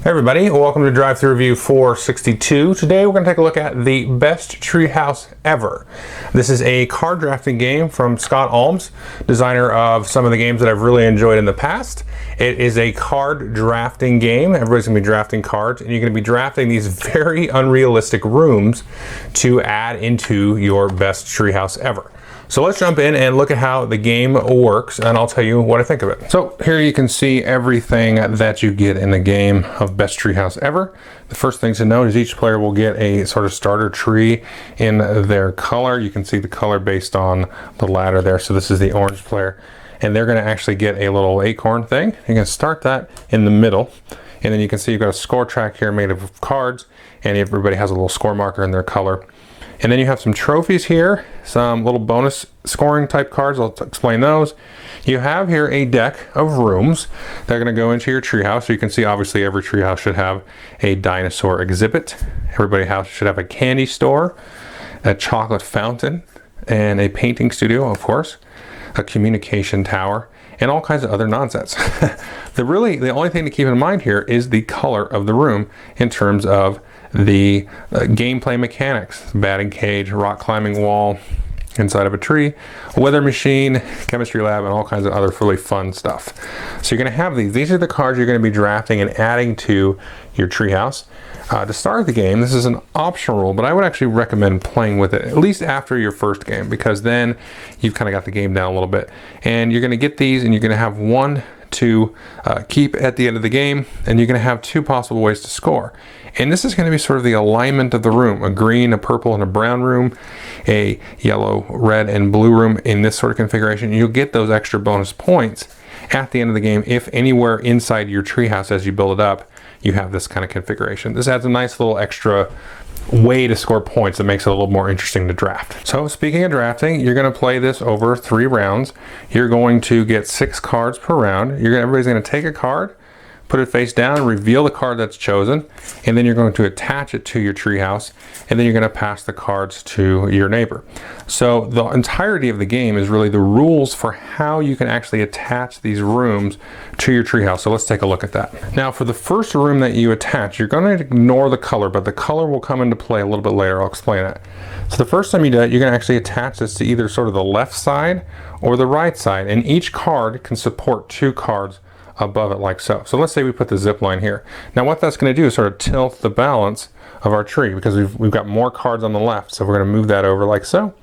Hey everybody, welcome to Drive Thru Review 462. Today we're going to take a look at the best treehouse ever. This is a card drafting game from Scott Almes, designer of some of the games that I've really enjoyed in the past. It is a card drafting game. Everybody's going to be drafting cards, and you're going to be drafting these very unrealistic rooms to add into your best treehouse ever. So let's jump in and look at how the game works, and I'll tell you what I think of it. So here you can see everything that you get in the game of Best Treehouse Ever. The first thing to note is each player will get a sort of starter tree in their color. You can see the color based on the ladder there. So this is the orange player, and they're going to actually get a little acorn thing. You're going to start that in the middle, and then you can see you've got a score track here made of cards, and everybody has a little score marker in their color. And then you have some trophies here, some little bonus scoring type cards. I'll explain those. You have here a deck of rooms that are going to go into your treehouse. So you can see obviously every treehouse should have a dinosaur exhibit. Everybody house should have a candy store, a chocolate fountain, and a painting studio, of course, a communication tower, and all kinds of other nonsense. The only thing to keep in mind here is the color of the room in terms of the gameplay mechanics. Batting cage, rock climbing wall inside of a tree, weather machine, chemistry lab, and all kinds of other really fun stuff. So you're going to have these are the cards you're going to be drafting and adding to your treehouse. To start the game, this is an optional rule, but I would actually recommend playing with it at least after your first game, because then you've kind of got the game down a little bit. And you're going to get these, and you're going to have one to keep at the end of the game, and you're going to have two possible ways to score. And this is going to be sort of the alignment of the room: a green, a purple, and a brown room, a yellow, red, and blue room in this sort of configuration. You'll get those extra bonus points at the end of the game if anywhere inside your treehouse as you build it up you have this kind of configuration. This adds a nice little extra way to score points that makes it a little more interesting to draft. So speaking of drafting, you're going to play this over 3 rounds. You're going to get 6 cards per round. Everybody's going to take a card, put it face down, reveal the card that's chosen, and then you're going to attach it to your treehouse, and then you're going to pass the cards to your neighbor. So the entirety of the game is really the rules for how you can actually attach these rooms to your treehouse. So let's take a look at that. Now for the first room that you attach, you're going to ignore the color, but the color will come into play a little bit later. I'll explain it. So the first time you do it, you're going to actually attach this to either sort of the left side or the right side, and each card can support 2 cards above it like so. So let's say we put the zip line here. Now what that's going to do is sort of tilt the balance of our tree, because we've got more cards on the left. So we're going to move that over like so.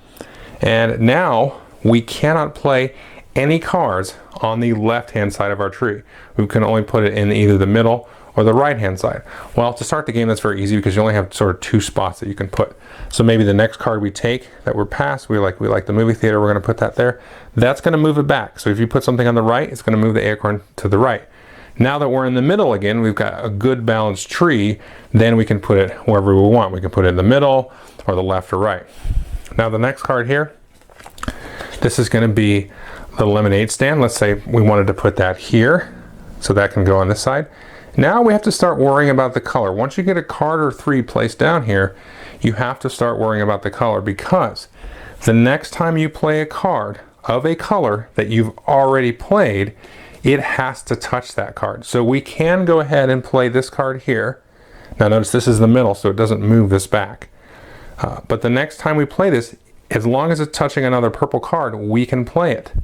And now we cannot play any cards on the left hand side of our tree. We can only put it in either the middle or the right hand side. Well, to start the game, that's very easy because you only have sort of 2 spots that you can put. So maybe the next card we take that we're past, we like the movie theater, we're going to put that there. That's going to move it back. So if you put something on the right, it's going to move the acorn to the right. Now that we're in the middle again, we've got a good balanced tree, then we can put it wherever we want. We can put it in the middle or the left or right. Now the next card here, this is going to be the lemonade stand. Let's say we wanted to put that here, so that can go on this side. Now we have to start worrying about the color. Once you get a card or 3 placed down here, you have to start worrying about the color, because the next time you play a card of a color that you've already played, it has to touch that card. So we can go ahead and play this card here. Now notice this is the middle, so it doesn't move this back. But the next time we play this, as long as it's touching another purple card, we can play it.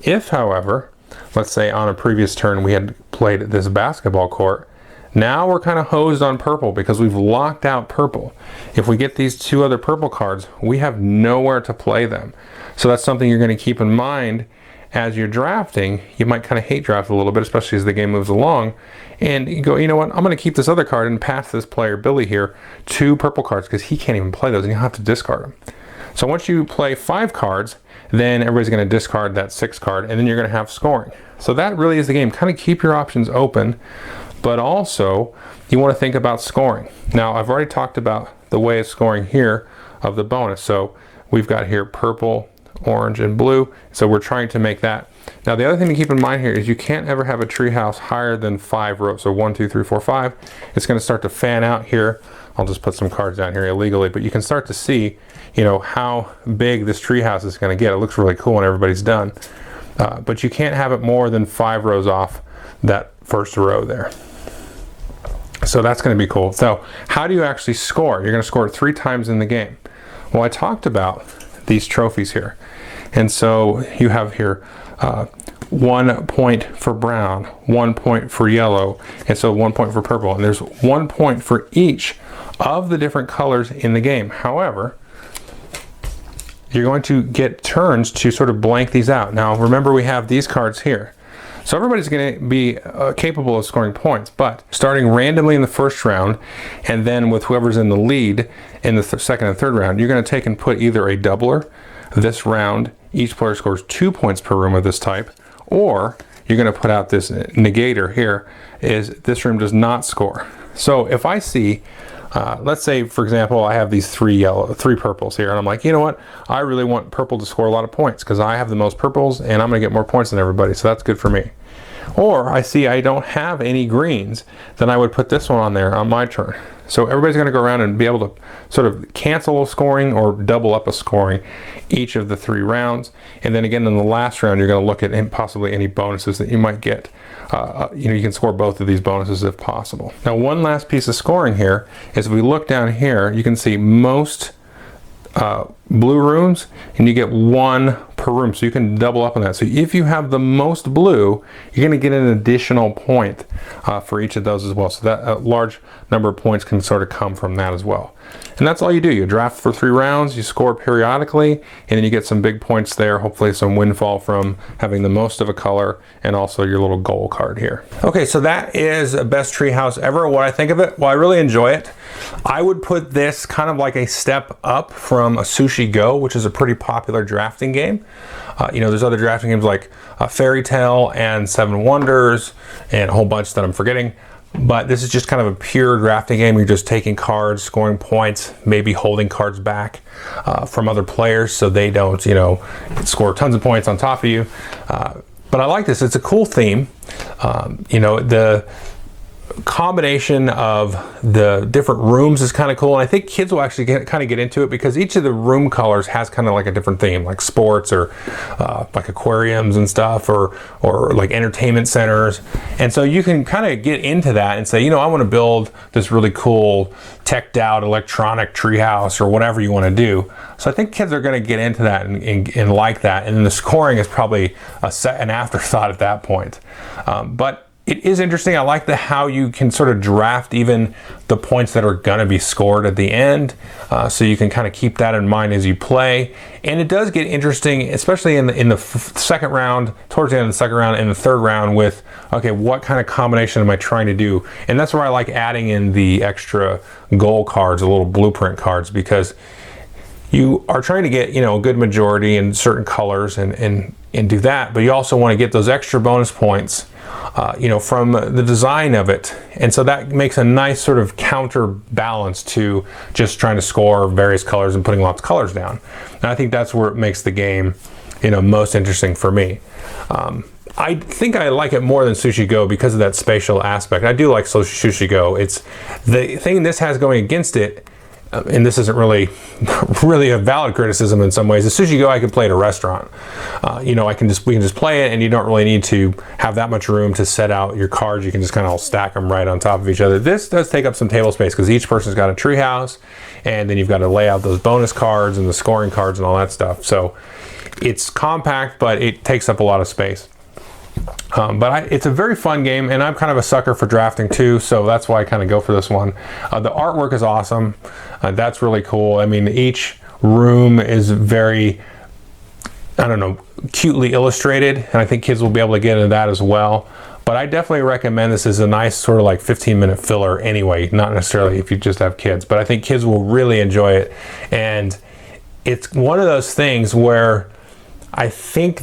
If, however, let's say on a previous turn we had played this basketball court, now we're kind of hosed on purple because we've locked out purple. If we get these 2 other purple cards, we have nowhere to play them. So that's something you're going to keep in mind as you're drafting. You might kind of hate draft a little bit, especially as the game moves along, and you go, you know what, I'm going to keep this other card and pass this player Billy here 2 purple cards because he can't even play those, and you'll have to discard them. So once you play 5 cards, then everybody's going to discard that 6th card, and then you're going to have scoring. So that really is the game. Kind of keep your options open, but also you want to think about scoring. Now I've already talked about the way of scoring here of the bonus. So we've got here purple, orange, and blue. So we're trying to make that. Now the other thing to keep in mind here is you can't ever have a treehouse higher than 5 rows. So 1, 2, 3, 4, 5. It's going to start to fan out here. I'll just put some cards down here illegally, but you can start to see, you know, how big this treehouse is going to get. It looks really cool when everybody's done. But you can't have it more than 5 rows off that first row there. So that's going to be cool. So how do you actually score? You're going to score it 3 times in the game. Well, I talked about these trophies here. And so you have here 1 point for brown, 1 point for yellow, and so 1 point for purple. And there's 1 point for each of the different colors in the game. However, you're going to get turns to sort of blank these out. Now remember, we have these cards here. So everybody's going to be capable of scoring points, but starting randomly in the first round, and then with whoever's in the lead in the second and third round, you're going to take and put either a doubler. This round, each player scores 2 points per room of this type, or you're going to put out this negator here, is this room does not score. So if I see, let's say, for example, I have these 3 purples here, and I'm like, you know what? I really want purple to score a lot of points because I have the most purples, and I'm going to get more points than everybody, so that's good for me. Or I see I don't have any greens, then I would put this one on there on my turn. So everybody's going to go around and be able to sort of cancel a scoring or double up a scoring each of the 3 rounds. And then again in the last round, you're going to look at possibly any bonuses that you might get. You know, you can score both of these bonuses if possible. Now, one last piece of scoring here is if we look down here, you can see most blue rooms, and you get 1 per room, so you can double up on that. So if you have the most blue, you're going to get an additional point for each of those as well. So that a large number of points can sort of come from that as well. And that's all you do. You draft for 3 rounds, you score periodically, and then you get some big points there, hopefully some windfall from having the most of a color, and also your little goal card here. Okay, so that is best Treehouse ever. What I think of it? Well, I really enjoy it. I would put this kind of like a step up from a Sushi Go, which is a pretty popular drafting game. You know, there's other drafting games like Fairy Tale and 7 Wonders and a whole bunch that I'm forgetting. But this is just kind of a pure drafting game. You're just taking cards, scoring points, maybe holding cards back from other players so they don't, you know, score tons of points on top of you. But I like this. It's a cool theme. You know, the combination of the different rooms is kind of cool, and I think kids will actually kind of get into it because each of the room colors has kind of like a different theme, like sports or like aquariums and stuff, or like entertainment centers. And so you can kind of get into that and say, you know, I want to build this really cool teched out electronic treehouse or whatever you want to do. So I think kids are going to get into that and like that, and then the scoring is probably an afterthought at that point. But it is interesting. I like how you can sort of draft even the points that are going to be scored at the end, so you can kind of keep that in mind as you play. And it does get interesting, especially in the second round, towards the end of the second round and the third round, with, okay, what kind of combination am I trying to do? And that's where I like adding in the extra goal cards, the little blueprint cards, because you are trying to get, you know, a good majority in certain colors and do that, but you also want to get those extra bonus points, you know, from the design of it. And so that makes a nice sort of counterbalance to just trying to score various colors and putting lots of colors down. And I think that's where it makes the game, you know, most interesting for me. I think I like it more than Sushi Go because of that spatial aspect. I do like Sushi Go. It's the thing this has going against it, and this isn't really a valid criticism in some ways. The Sushi Go, I can play at a restaurant. You know, we can just play it, and you don't really need to have that much room to set out your cards. You can just kind of all stack them right on top of each other. This does take up some table space because each person's got a treehouse, and then you've got to lay out those bonus cards and the scoring cards and all that stuff. So it's compact, but it takes up a lot of space. But it's a very fun game, and I'm kind of a sucker for drafting too, so that's why I kind of go for this one. The artwork is awesome. That's really cool. I mean, each room is very, I don't know, cutely illustrated, and I think kids will be able to get into that as well. But I definitely recommend this as a nice sort of like 15-minute filler anyway, not necessarily if you just have kids, but I think kids will really enjoy it. And it's one of those things where I think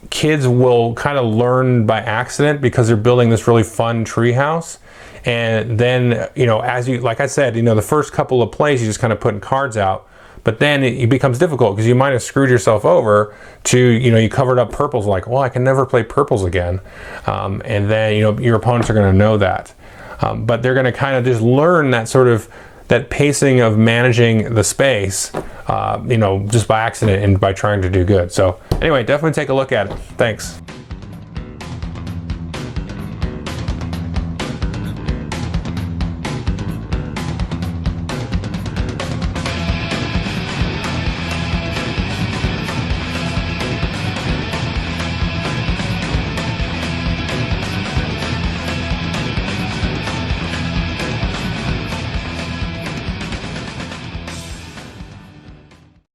kids will kind of learn by accident because they're building this really fun treehouse. And then, you know, as you, like I said, you know, the first couple of plays, you just kind of putting cards out, but then it becomes difficult because you might have screwed yourself over to, you know, you covered up purples, like, well, I can never play purples again. And then, you know, your opponents are going to know that. But they're going to kind of just learn that sort of, that pacing of managing the space, you know, just by accident and by trying to do good. So anyway, definitely take a look at it. Thanks.